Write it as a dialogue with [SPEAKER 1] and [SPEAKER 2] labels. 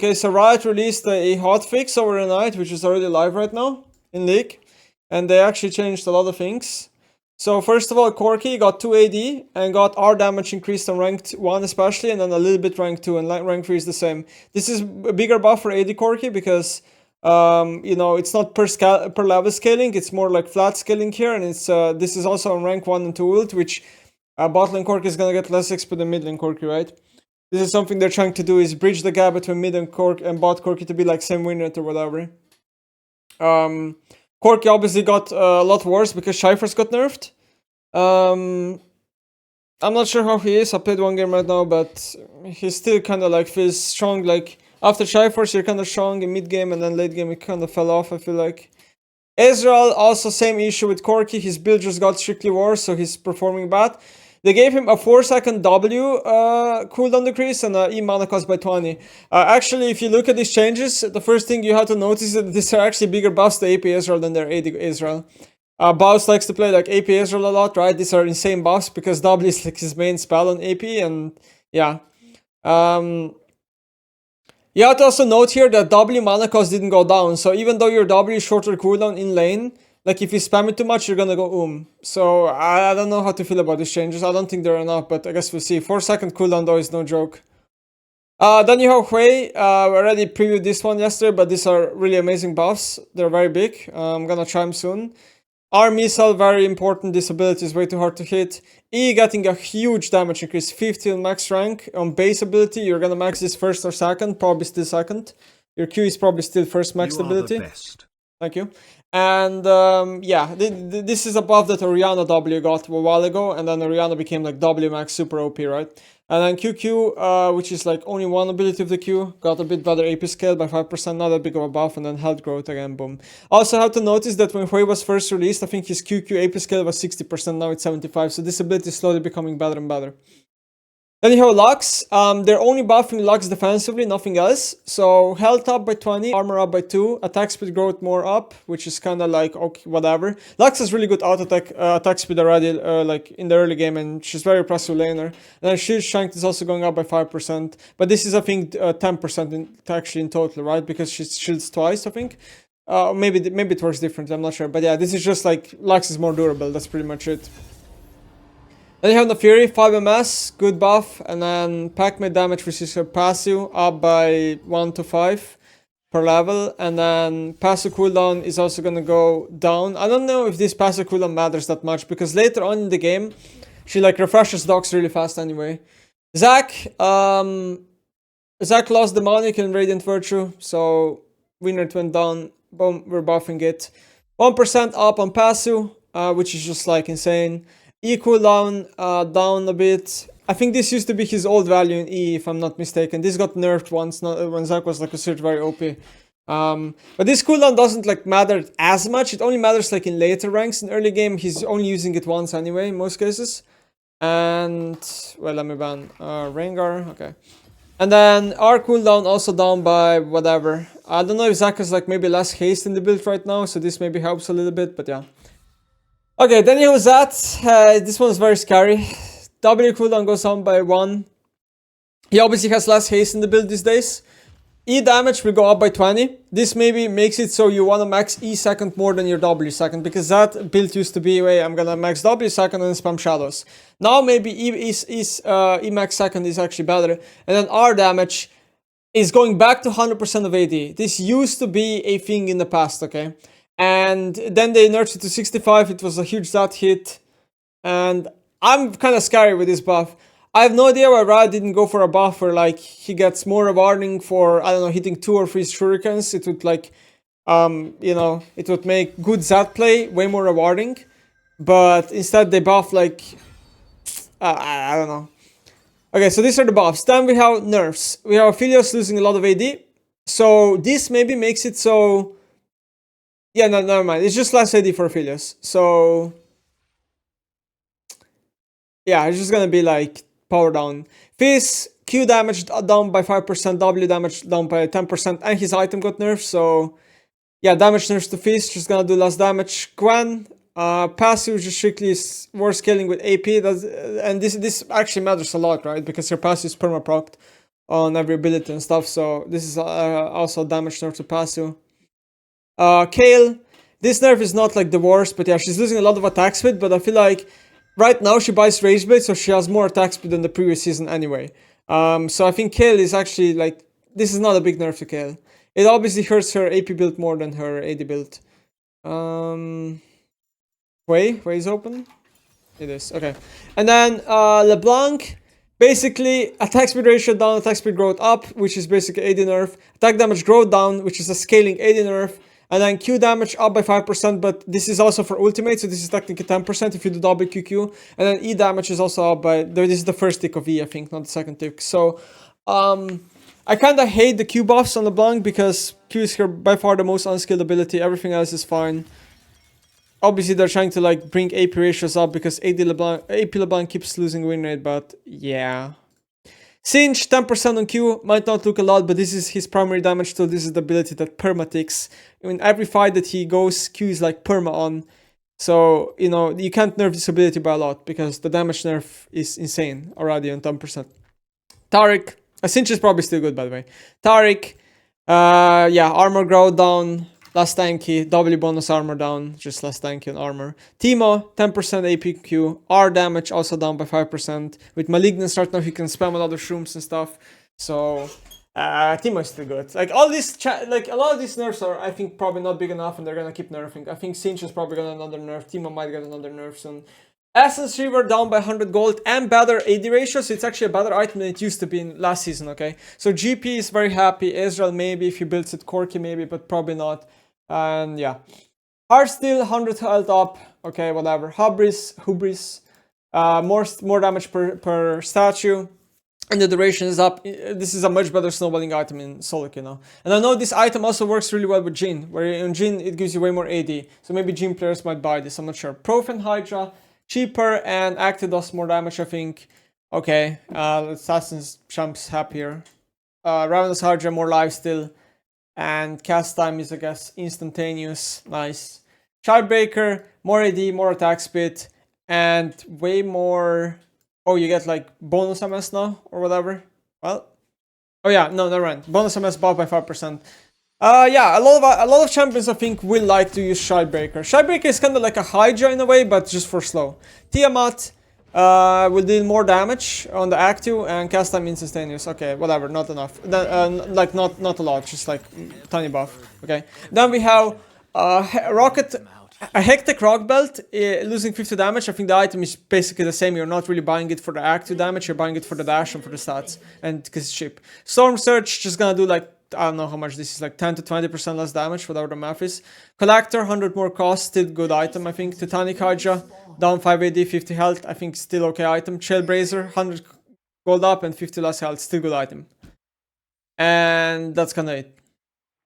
[SPEAKER 1] Okay, so Riot released a hotfix overnight, which is already live right now in League. And they actually changed a lot of things. So first of all, Corki got 2 AD and got R damage increased on ranked 1 especially, and then a little bit rank 2, and rank 3 is the same. This is a bigger buff for AD Corki because, you know, it's not per level scaling, it's more like flat scaling here, and it's this is also on rank 1 and 2 ult, which bot lane Corki is gonna get less XP than mid lane Corki, right? This is something they're trying to do, is bridge the gap between mid and bot Corki to be like same win rate or whatever. Corki obviously got a lot worse because Cypher's got nerfed. I'm not sure how he is. I played one game right now, but he still kind of like feels strong. Like after Cypher's, you're kind of strong in mid game, and then late game it kind of fell off. I feel like Ezreal also same issue with Corki. His build just got strictly worse, so he's performing bad. They gave him a 4-second W cooldown decrease and E mana cost by 20. Actually, if you look at these changes, the first thing you have to notice is that these are actually bigger buffs to AP Israel than their AD Israel. Baus likes to play like AP Israel a lot, right? These are insane buffs because W is like his main spell on AP, and yeah. You have to also note here that W mana cost didn't go down, so even though your W is shorter cooldown in lane, like if you spam it too much, you're gonna go So I don't know how to feel about these changes. I don't think they're enough, but I guess we'll see. 4-second cooldown though is no joke. Then you have Hui. I already previewed this one yesterday, but these are really amazing buffs. They're very big. I'm gonna try them soon. R missile, very important. This ability is way too hard to hit. E getting a huge damage increase, 50 on max rank. On base ability, you're gonna max this first or second, probably still second. Your Q is probably still first maxed ability.
[SPEAKER 2] The best.
[SPEAKER 1] Thank you. And yeah, this is a buff that Orianna W got a while ago, and then Orianna became like W max super OP, right? And then QQ, which is like only one ability of the Q, got a bit better AP scale by 5%, not that big of a buff, and then health growth again, boom. Also have to notice that when Hui was first released, I think his QQ AP scale was 60%, now it's 75%, so this ability is slowly becoming better and better. Then you have Lux. They're only buffing Lux defensively, nothing else. So health up by 20, armor up by 2, attack speed growth more up, which is kind of like, okay, whatever. Lux has really good auto attack speed already, like in the early game, and she's very impressive laner. And then shield strength is also going up by 5%, but this is, I think, 10% actually in total, right? Because she shields twice, I think. Maybe it works differently, I'm not sure. But yeah, this is just like, Lux is more durable, that's pretty much it. Then you have the Fury, 5 MS, good buff, and then pack mid damage, which is your passive, up by 1 to 5 per level, and then passive cooldown is also gonna go down. I don't know if this passive cooldown matters that much, because later on in the game, she like refreshes docs really fast anyway. Zac lost Demonic and Radiant Virtue, so win rate went down, boom, we're buffing it. 1% up on passive, which is just like insane. E cooldown down a bit. I think this used to be his old value in E, if I'm not mistaken. This got nerfed once, when Zac was like considered very OP. But this cooldown doesn't like matter as much. It only matters like in later ranks. In early game, he's only using it once anyway, in most cases. And well, let me ban Rengar. Okay. And then R cooldown also down by whatever. I don't know if Zac has like maybe less haste in the build right now, so this maybe helps a little bit, but yeah. Okay, then you have that. This one's very scary. W cooldown goes down by 1. He obviously has less haste in the build these days. E damage will go up by 20. This maybe makes it so you want to max E second more than your W second, because that build used to be, wait, I'm gonna max W second and spam shadows. Now maybe E max second is actually better. And then R damage is going back to 100% of AD. This used to be a thing in the past, okay? And then they nerfed it to 65, it was a huge stat hit. And I'm kind of scary with this buff. I have no idea why Riot didn't go for a buff where like he gets more rewarding for, I don't know, hitting 2 or 3 shurikens. It would like, you know, it would make good Zat play way more rewarding. But instead they buff like, I don't know. Okay, so these are the buffs. Then we have nerfs. We have Aphelios losing a lot of AD. So this maybe makes it so... Yeah, no, never mind. It's just less AD for Aphelios. So... yeah, it's just gonna be like power down. Fizz, Q damage down by 5%, W damage down by 10%, and his item got nerfed, so... yeah, damage nerfs to Fizz, just gonna do less damage. Gwen, passive just strictly is worse scaling with AP, and this actually matters a lot, right? Because your passive is perma-procced on every ability and stuff. So this is also a damage nerf to Pasu. Kale, this nerf is not like the worst, but yeah, she's losing a lot of attack speed, but I feel like right now she buys Rage Blade, so she has more attack speed than the previous season anyway. So I think Kale is actually like, this is not a big nerf to Kale. It obviously hurts her AP build more than her AD build. Way is open? It is, okay. And then LeBlanc, basically attack speed ratio down, attack speed growth up, which is basically AD nerf. Attack damage growth down, which is a scaling AD nerf. And then Q damage up by 5%, but this is also for ultimate, so this is technically 10% if you do double QQ. And then E damage is also up by, this is the first tick of E, I think, not the second tick. So, I kind of hate the Q buffs on LeBlanc because Q is her by far the most unskilled ability, everything else is fine. Obviously, they're trying to like bring AP ratios up because AP LeBlanc keeps losing win rate, but yeah. Singe, 10% on Q, might not look a lot, but this is his primary damage tool. This is the ability that perma-ticks. In every fight that he goes, Q is like perma on. So, you know, you can't nerf this ability by a lot because the damage nerf is insane already on 10%. Taric, Singe is probably still good, by the way. Taric, yeah, armor growth down. Less tanky, W bonus armor down, just less tanky on armor. Teemo, 10% APQ, R damage also down by 5%. With Malignance right now, he can spam a lot of shrooms and stuff. So, Teemo is still good. Like, all these, like, a lot of these nerfs are, I think, probably not big enough and they're gonna keep nerfing. I think Singe is probably gonna another nerf, Teemo might get another nerf soon. Essence Reaver down by 100 gold and better AD ratio, so it's actually a better item than it used to be in last season, okay? So GP is very happy, Israel maybe, if he builds it, Corki maybe, but probably not. And yeah, Heartsteel, 100 health up, okay, whatever. Hubris, more damage per statue, and the duration is up. This is a much better snowballing item in Solok, you know. And I know this item also works really well with Jhin, where in Jhin it gives you way more AD, so maybe Jhin players might buy this, I'm not sure. Profen Hydra, cheaper, and Active does more damage, I think. Okay, Assassin's Champs happier. Ravenous Hydra, more life still. And cast time is, I guess, instantaneous. Nice. Shardbreaker, more AD, more attack speed, and way more... Oh, you get like bonus MS now, or whatever. Well... Oh yeah, no, never mind. Bonus MS buffed by 5%. Yeah, a lot of champions, I think, will like to use Shardbreaker. Shardbreaker is kind of like a Hydra in a way, but just for slow. Tiamat... will deal more damage on the active and cast time instantaneous. Okay, whatever, not enough. Like not a lot, just like tiny buff. Okay. Then we have a Hectic Rock Belt, losing 50 damage. I think the item is basically the same. You're not really buying it for the active damage. You're buying it for the dash and for the stats, and because it's cheap. Storm Surge just gonna do like, I don't know how much this is, like 10 to 20% less damage, whatever the math is. Collector, 100 more cost, still good item, I think. Titanic Hydra, down 5 AD, 50 health, I think still okay item. Trailblazer, 100 gold up and 50 less health, still good item. And that's kinda it.